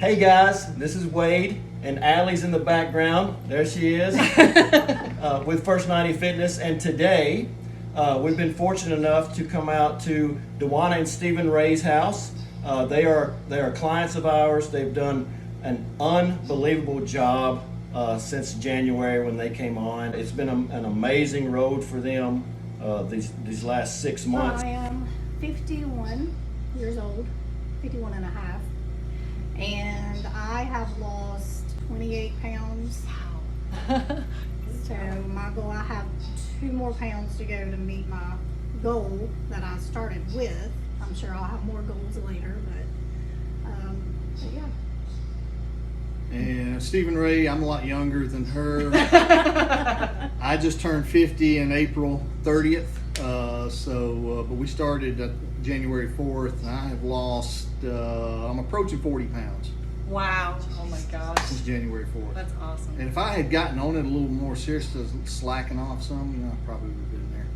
Hey guys, this is Wade, and Allie's in the background. There she is, with First 90 Fitness. And today, we've been fortunate enough to come out to Dewana and Stephen Ray's house. They are clients of ours. They've done an unbelievable job since January when they came on. It's been an amazing road for them these last 6 months. I am 51 years old, 51 and a half, and I have lost 28 pounds. Wow. So my goal, I have 2 more pounds to go to meet my goal that I started with. I'm sure I'll have more goals later, but yeah. And Stephen Ray, I'm a lot younger than her. I just turned 50 in April 30th. But we started January 4th, and I have lost, I'm approaching 40 pounds Wow. Oh my gosh. since January 4th. That's awesome. And if I had gotten on it a little more seriously, slacking off some, I probably would have been there.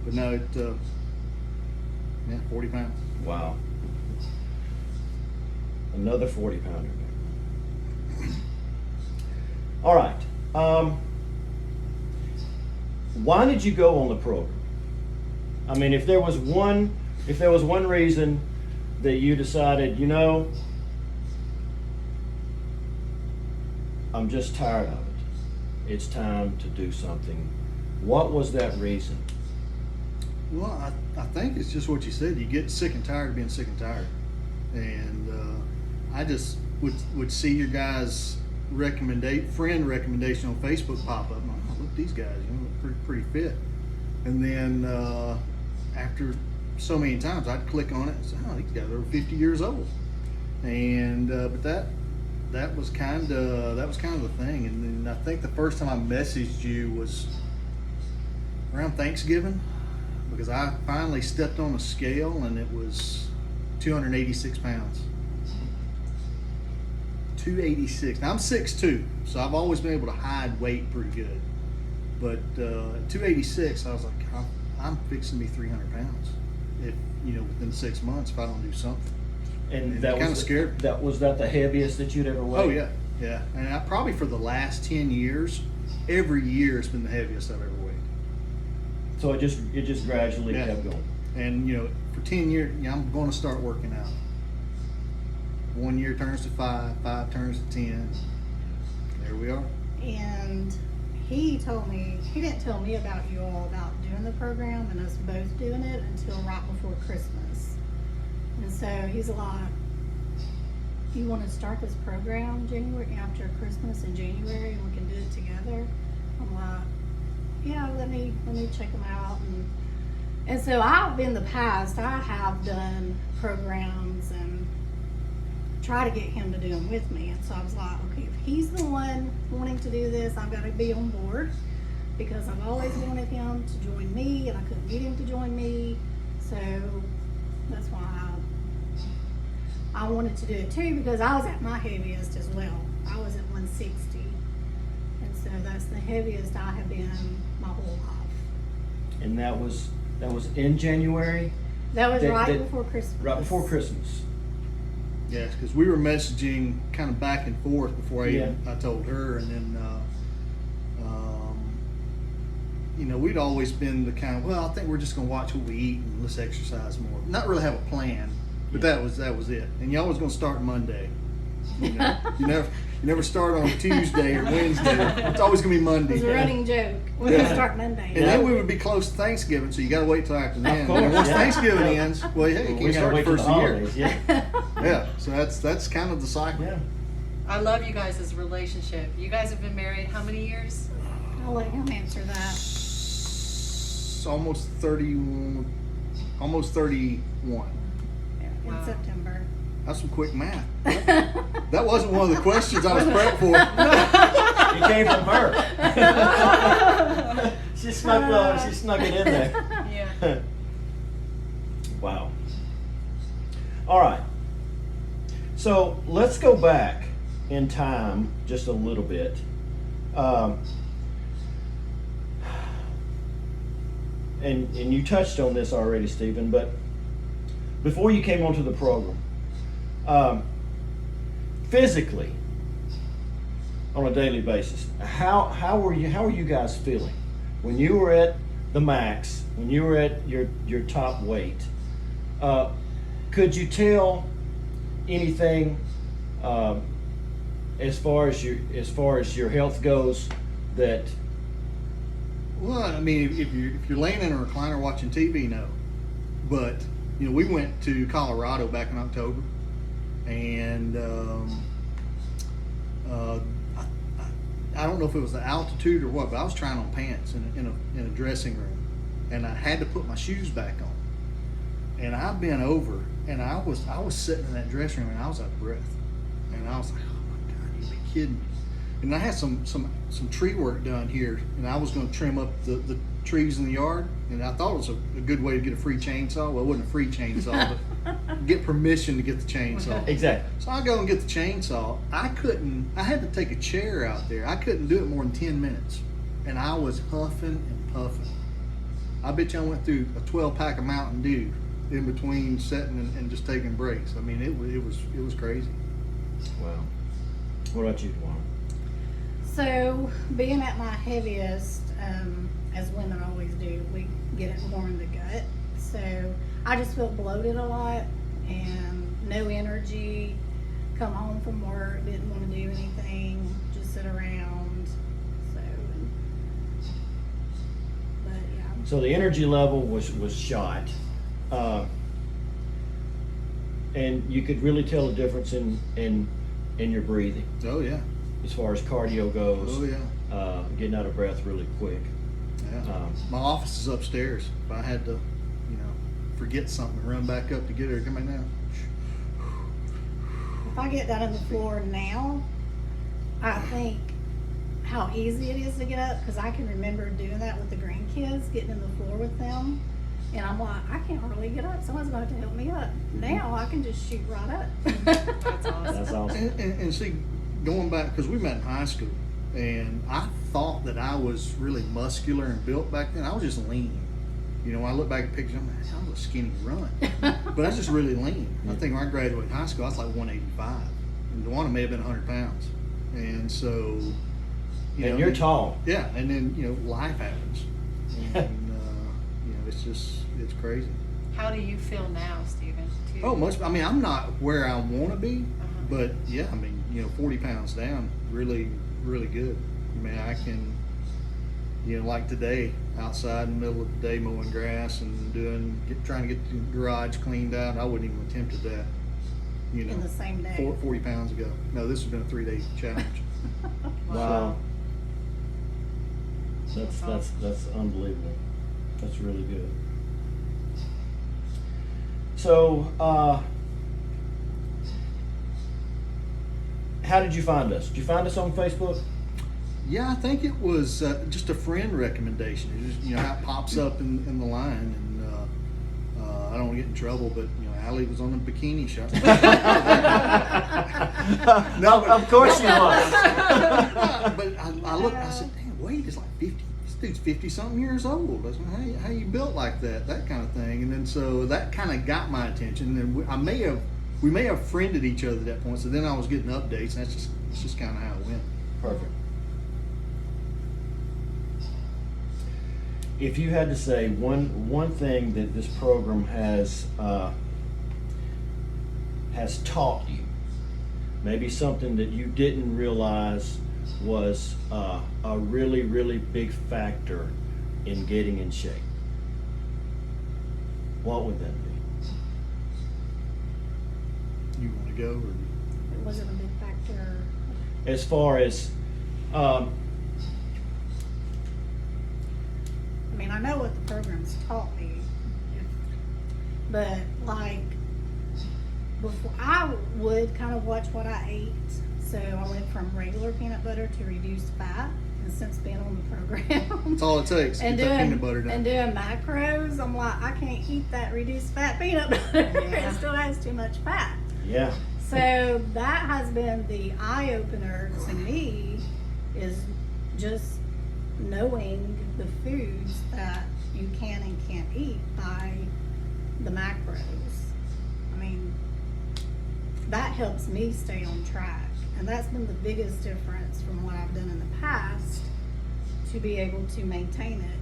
But no, yeah, 40 pounds. Wow. Another 40 pounder. All right. Why did you go on the program? I mean, if there was one reason that you decided, I'm just tired of it. It's time to do something. What was that reason? Well, I think it's just what you said. You get sick and tired of being sick and tired. And I just would see your guys' friend recommendation on Facebook pop up. And I'm like, look, these guys, look pretty fit. And then after so many times, I'd click on it and say, oh, these guys are 50 years old. And but that was kind of the thing. And then I think the first time I messaged you was around Thanksgiving, because I finally stepped on a scale and it was 286 pounds. 286. Now I'm 6'2", so I've always been able to hide weight pretty good. But 286, I was like, I'm fixing to be 300 pounds. If within 6 months, if I don't do something. And that kind of was scared. Was that the heaviest that you'd ever weighed? Oh yeah. And I probably for the last 10 years, every year it's been the heaviest I've ever weighed. So it just gradually Yeah. kept going. And for 10 years, I'm going to start working out. 1 year turns to 5, 5 turns to 10. There we are. And he didn't tell me about you all about doing the program and us both doing it until right before Christmas. And so he's like, you want to start this program January after Christmas in January and we can do it together? I'm like, yeah, let me check them out. And so in the past, I have done programs and try to get him to do them with me. And so I was like, okay, if he's the one wanting to do this, I've got to be on board, because I've always wanted him to join me and I couldn't get him to join me. So that's why I wanted to do it too, because I was at my heaviest as well. I was at 160. And so that's the heaviest I have been my whole life. And that was in January? That was right before Christmas. Right before Christmas. Yes, because we were messaging kind of back and forth before I told her, and then we'd always been the kind of, well, I think we're just gonna watch what we eat and let's exercise more. Not really have a plan, but that was it. And you always gonna start Monday. You never start on Tuesday or Wednesday. It's always gonna be Monday. It was a running joke. We're going to start Monday. And then we would be close to Thanksgiving, so you got to wait till after then. course, And once yeah. Thanksgiving ends, well, hey, you We can't gotta start the wait till first of the year. holidays, yeah. Yeah, so that's kind of the cycle. Yeah. I love you guys' relationship. You guys have been married how many years? I'll let him answer that. It's almost 31. In Wow. September. That's some quick math. That wasn't one of the questions I was prepped for. It came from her. She snuck it in there. Yeah. Wow. All right. So let's go back in time just a little bit. And you touched on this already, Stephen, but before you came onto the program, physically, on a daily basis, how were you guys feeling when you were at the max, when you were at your top weight? Could you tell anything as far as your health goes that? Well, I mean, if you're laying in a recliner watching TV, no. But we went to Colorado back in October, and I don't know if it was the altitude or what, but I was trying on pants in a dressing room, and I had to put my shoes back on. And I bent over, and I was sitting in that dressing room, and I was out of breath, and I was like, oh my God, you be kidding me. And I had some tree work done here, and I was going to trim up the trees in the yard, and I thought it was a good way to get a free chainsaw. Well, it wasn't a free chainsaw, but get permission to get the chainsaw. Exactly. So I go and get the chainsaw. I had to take a chair out there. I couldn't do it more than 10 minutes, and I was huffing and puffing. I bet you I went through a 12-pack of Mountain Dew in between setting and just taking breaks. I mean, it was crazy. Wow. What about you, Duana? So, being at my heaviest, as women always do, we get it more in the gut. So, I just felt bloated a lot and no energy. Come home from work, didn't want to do anything, just sit around. So, but yeah. So the energy level was shot, and you could really tell the difference in your breathing Oh yeah. as far as cardio goes. Oh yeah. Getting out of breath really quick. Yeah. My office is upstairs. If I had to, forget something, run back up to get her, come back down. If I get down on the floor now, I think how easy it is to get up, because I can remember doing that with the grandkids, getting in the floor with them, and I'm like, I can't hardly get up. Someone's going to help me up. Now I can just shoot right up. That's awesome. That's awesome. And see, going back, because we met in high school, and I thought that I was really muscular and built back then. I was just lean. When I look back at pictures, I'm like, I was a skinny run. But I was just really lean. I think when I graduated high school, I was like 185. And Duana may have been 100 pounds. And so, And you're tall. Yeah, and then, life happens. And, it's crazy. How do you feel now, Stephen? Oh, much. I mean, I'm not where I want to be, Uh-huh. but yeah, I mean, 40 pounds down, really, really good. I mean, I can, like today, outside in the middle of the day mowing grass and trying to get the garage cleaned out. I wouldn't even attempted that, In the same day. 40 pounds ago. No, this has been a 3-day challenge. Wow. That's unbelievable. That's really good. So, how did you find us? Did you find us on Facebook? Yeah, I think it was just a friend recommendation. It just, how it pops up in the line, and I don't want to get in trouble, but Allie was on the bikini shot. No, of course you was. But I looked, I said, damn, Wade is like 50. This dude's 50-something years old. I said, how you built like that kind of thing. And then so that kind of got my attention. And we may have friended each other at that point. So then I was getting updates, and that's just kind of how it went. Perfect. If you had to say one thing that this program has taught you, maybe something that you didn't realize was a really, really big factor in getting in shape, what would that be? You want to go? Or? It wasn't a big factor. As far as I mean, I know what the program's taught me, but like before, I would kind of watch what I ate. So I went from regular peanut butter to reduced fat, and since being on the program, That's all it takes. and Get that peanut butter down. doing macros, I'm like, I can't eat that reduced fat peanut butter. Yeah. It still has too much fat. yeah, So that has been the eye opener to me, is just knowing the foods that you can and can't eat by the macros. I mean, that helps me stay on track. And that's been the biggest difference from what I've done in the past to be able to maintain it.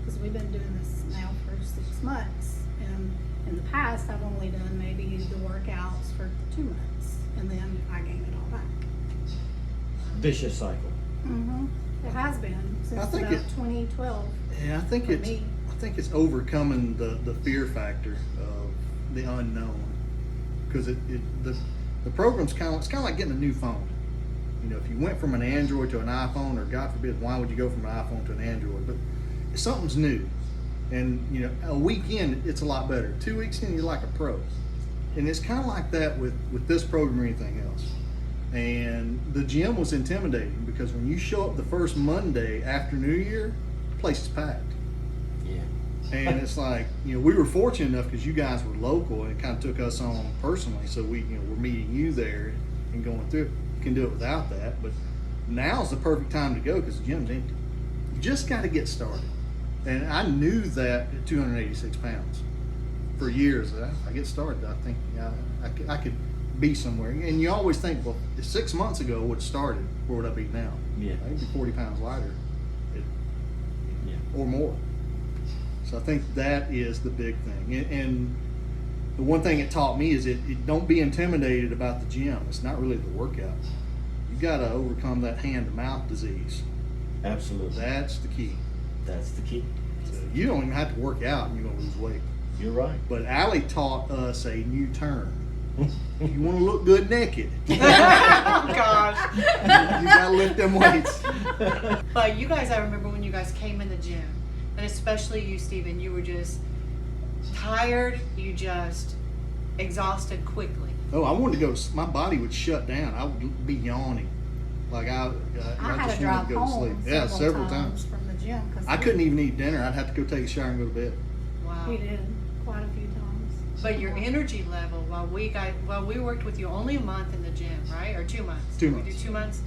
Because we've been doing this now for 6 months. And in the past, I've only done maybe the workouts for 2 months. And then I gain it all back. Vicious cycle. It has been I since think about it- 2012. Yeah, I think For it's me. I think it's overcoming the fear factor of the unknown, because the program's kind of like getting a new phone. You know, if you went from an Android to an iPhone, or God forbid, why would you go from an iPhone to an Android? But something's new, and you know, a week in it's a lot better. 2 weeks in, you're like a pro, and it's kind of like that with this program or anything else. And the gym was intimidating because when you show up the first Monday after New Year, the place is packed. Yeah. And it's like, you know, we were fortunate enough because you guys were local and it kind of took us on personally. So we're meeting you there and going through it. You can do it without that, but now's the perfect time to go because the gym's empty. You just got to get started. And I knew that at 286 pounds for years. If I get started, I think I could be somewhere. And you always think, well, if 6 months ago would have started, where would I be now? Yeah. I'd be 40 pounds lighter Yeah. or more. So I think that is the big thing. And the one thing it taught me is don't be intimidated about the gym. It's not really the workout. You got to overcome that hand-to-mouth disease. Absolutely. That's the key. That's the key. So you don't even have to work out and you're going to lose weight. You're right. But Allie taught us a new term. If you want to look good naked, Oh gosh. you got to lift them weights. But you guys, I remember when you guys came in the gym, and especially you, Stephen, you were just tired, you just exhausted quickly. Oh, I wanted to go. My body would shut down. I would be yawning. Like I I had just to wanted drive to go to sleep. home Yeah, several several times. from the gym. I couldn't even eat dinner. I'd have to go take a shower and go to bed. Wow. We did quite a few times. But your energy level, while we worked with you only a month in the gym, right? Or 2 months? 2 Did we months. do 2 months?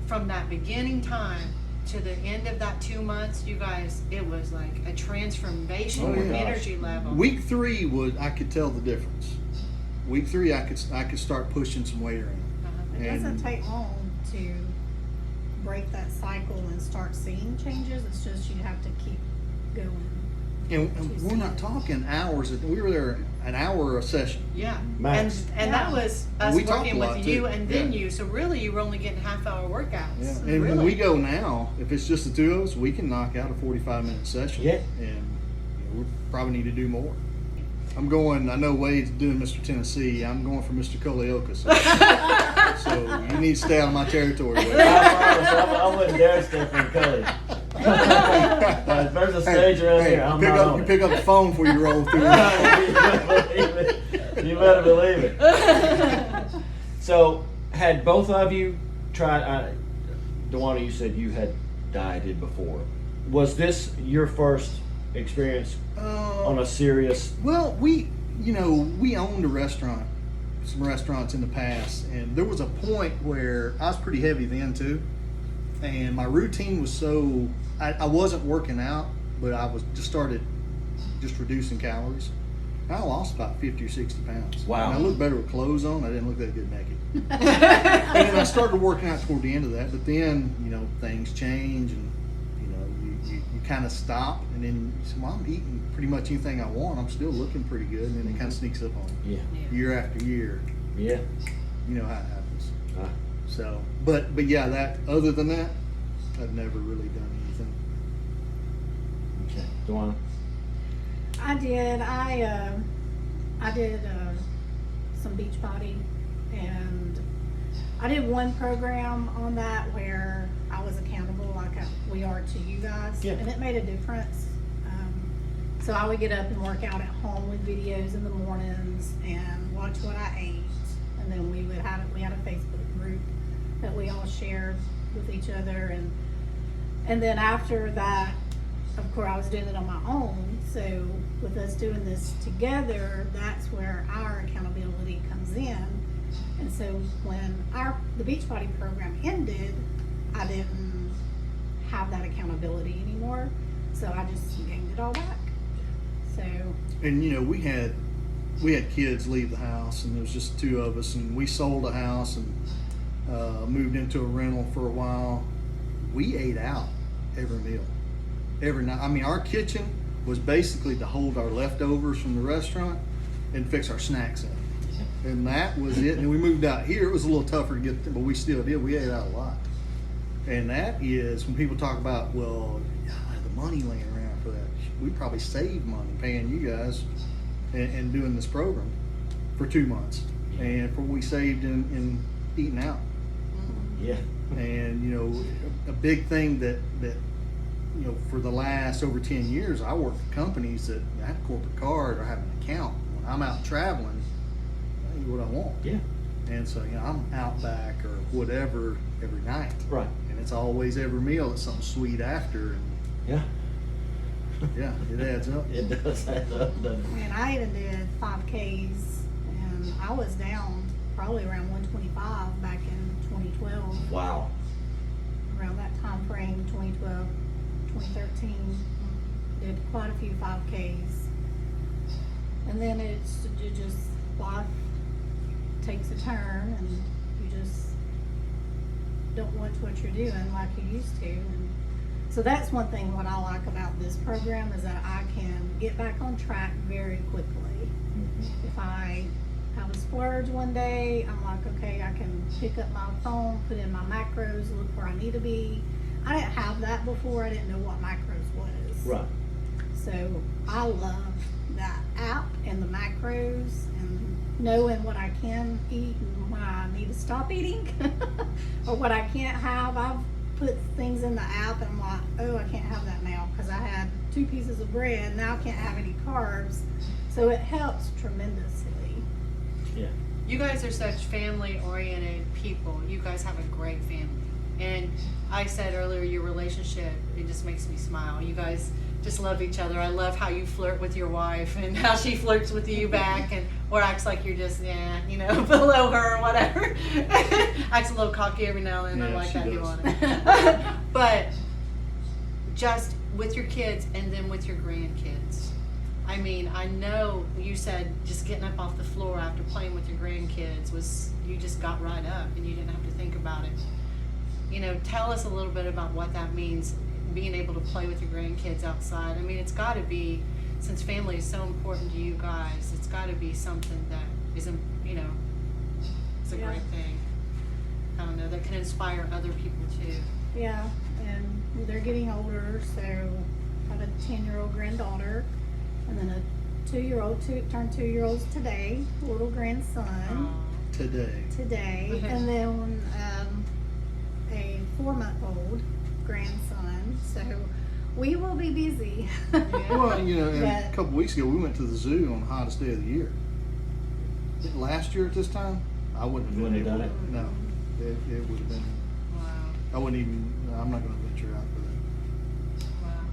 From that beginning time to the end of that 2 months, you guys, it was like a transformation Oh, in yeah. energy level. Week 3 I could tell the difference. Week 3 I could start pushing some weight around. Uh-huh. It doesn't And- take long to break that cycle and start seeing changes. It's just you have to keep going. And we're not talking hours. We were there an hour a session. Yeah. Max. And that was us We talked working a lot, with you too. and then Yeah. you. So really you were only getting half-hour workouts. Yeah. And really. when we go now, if it's just the two of us, we can knock out a 45-minute session. Yeah. And we probably need to do more. I'm going. I know Wade's doing Mr. Tennessee. I'm going for Mr. Colioka. So you need to stay out of my territory, Wade. I promise I wouldn't dare step in Cully. If there's a stage around here, I'm not on you it. pick up the phone before you roll through. You better believe it. You better believe it. So, had both of you tried? Dewana, you said you had dieted before. Was this your first experience on a serious? Well, we owned a restaurant, some restaurants in the past, and there was a point where I was pretty heavy then too, and my routine was so I wasn't working out, but I was started reducing calories. And I lost about 50 or 60 pounds. Wow. And I looked better with clothes on. I didn't look that good naked. And then I started working out toward the end of that, but then things change and you kind of stop, and then you say, well, I'm eating pretty much anything I want. I'm still looking pretty good, and then it kind of sneaks up on you Yeah. year after year. Yeah. You know how it happens. Ah. So, but yeah, that other than that, I've never really done anything. Okay. Dewana. I did. I did some Beachbody, and I did one program on that where I was accountable, like we are to you guys, Yeah. and it made a difference. So I would get up and work out at home with videos in the mornings and watch what I ate, and then we had a Facebook group that we all shared with each other, and then after that, of course, I was doing it on my own. So with us doing this together, that's where our accountability comes in. And so when the Beachbody program ended, I didn't have that accountability anymore. So I just gained it all back. So And we had we had kids leave the house, and there was just two of us, and we sold a house and moved into a rental for a while. We ate out every meal, every night. I mean, our kitchen was basically to hold our leftovers from the restaurant and fix our snacks up. And that was it. And we moved out here. It was a little tougher to get, but we still did. We ate out a lot. And that is when people talk about, well, the money laying around for that. We probably saved money paying you guys and doing this program for 2 months, and for what we saved in eating out. Yeah. And you know, a big thing that you know, for the last over 10 years, I work for companies that have a corporate card or have an account. When I'm out traveling, I eat what I want. Yeah. And so, you know, I'm out back or whatever every night. Right. And it's always every meal it's something sweet after. And Yeah. yeah, it adds up. It does add up, doesn't it? And I even did 5Ks, and I was down probably around 125 back in 2012. Wow. Around that time frame, 2012, 2013, did quite a few 5Ks. And then it just, life takes a turn, and you just don't watch what you're doing like you used to. And so that's one thing what I like about this program is that I can get back on track very quickly. If I have a splurge one day, I'm like, okay, I can pick up my phone, put in my macros, look where I need to be. I didn't have that before. I didn't know what macros was. Right. So I love that app and the macros and knowing what I can eat and when I need to stop eating or what I can't have. I've put things in the app and I'm like, oh, I can't have that now because I had 2 pieces of bread. Now I can't have any carbs. So it helps tremendously. Yeah. You guys are such family-oriented people. You guys have a great family. And I said earlier, your relationship, it just makes me smile. You guys just love each other. I love how you flirt with your wife and how she flirts with you back and or acts like you're just, below her or whatever. Acts a little cocky every now and then. I Yeah, like she that you does. on it. But just with your kids and then with your grandkids. I mean, I know you said just getting up off the floor after playing with your grandkids was, you just got right up and you didn't have to think about it. Tell us a little bit about what that means, being able to play with your grandkids outside. I mean, it's got to be, since family is so important to you guys, it's got to be something that is, it's a Yeah. great thing. I don't know, that can inspire other people too. Yeah, and they're getting older, so I have a 10-year-old granddaughter and then a 2-year-old, turned 2-year-olds today, little grandson Today. today, and then a 4-month-old grandson. So we will be busy. Well, and a But- couple weeks ago we went to the zoo on the hottest day of the year. Last year at this time, I wouldn't have Wouldn't been have able done to. No, it would have been. Wow. I wouldn't even. I'm not going to venture out for that. Wow.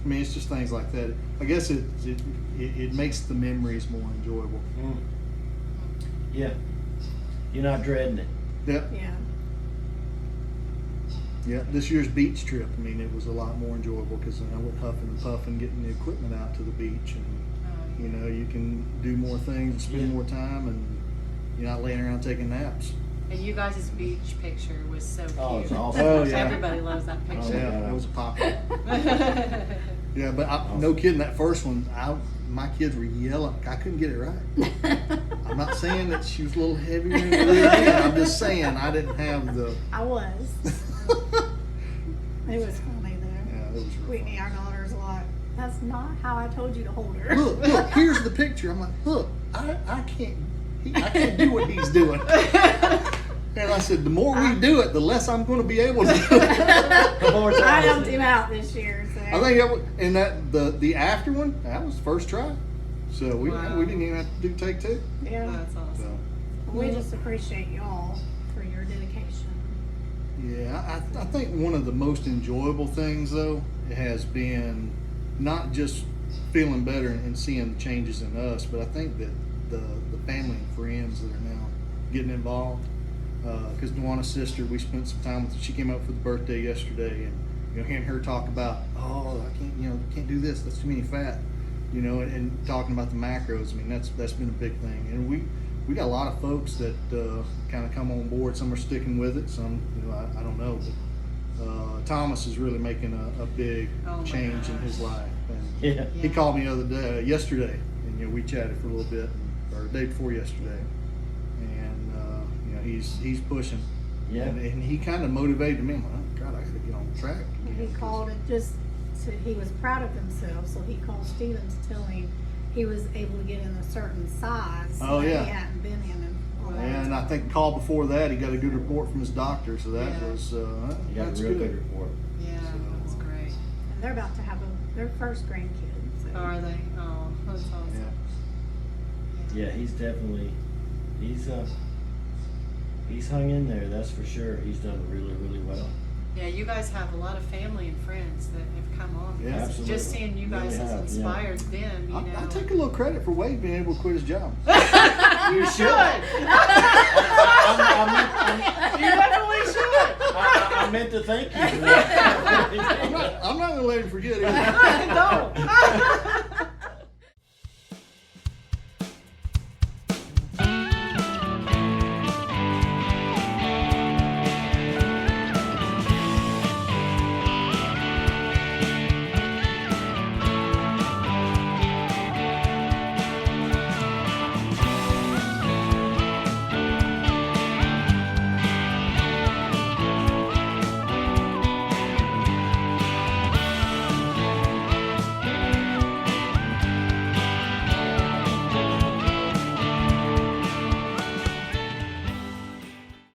I mean, it's just things like that. I guess it makes the memories more enjoyable. Yeah. You're not dreading it. Yep. Yeah. Yeah. This year's beach trip. I mean, it was a lot more enjoyable because I went huffing and puffing, getting the equipment out to the beach, and you can do more things and spend Yeah. more time, and you're not laying around taking naps. And you guys' beach picture was so cute. Oh, it's awesome. Oh, yeah. Everybody loves that Oh, picture. Yeah, yeah. it was a pop. Yeah, but no kidding. That first one, my kids were yelling. I couldn't get it right. I'm not saying that she was a little heavier in the rear end. I'm just saying I didn't have the. I was. It was funny though. Yeah, it was real Whitney, our daughter's like, that's not how I told you to hold her. Look, here's the picture. I'm like, look, I can't do what he's doing. And I said, the more we do it, the less I'm going to be able to do it. The more I time. helped him out this year, so. I think that was, and that the after one, that was the first try. So we Wow. didn't even have to do take 2. Yeah, That's awesome. So we just appreciate y'all for your dedication. yeah, I think one of the most enjoyable things though has been not just feeling better and seeing the changes in us, but I think that the family and friends that are now getting involved. Because Nuana's sister, we spent some time with her. She came up for the birthday yesterday, and hearing her talk about, oh, I can't, can't do this. That's too many fat. you know, and talking about the macros. I mean, that's been a big thing, and we got a lot of folks that kind of come on board. Some are sticking with it. Some, you know, I don't know, but Thomas is really making a big Oh my change in his gosh. life. And Yeah. he called me the other day, yesterday, and you know, we chatted for a little bit, or the day before yesterday, and you know, he's pushing. Yeah. And he kind of motivated me. I'm like, oh, God, I got to get on track. And he called it just to, he was proud of himself, so he called Steven to tell him he was able to get in a certain size Oh, that yeah. he hadn't been in a long And I time. think the call before that, he got a good report from his doctor, so that Yeah. was You got a that's real good good. report. Yeah, that's great. And they're about to have their first grandkid. So. Are they? Oh, that's awesome. Yeah. Yeah, he's definitely he's hung in there. That's for sure. He's done really, really well. Yeah, you guys have a lot of family and friends that have come on. Yeah, because absolutely. Just seeing you guys Really has have, yeah. inspired them, you know. I take a little credit for Wade being able to quit his job. You should. You definitely should. I meant to thank you for that. I'm not going to let him forget it. Don't.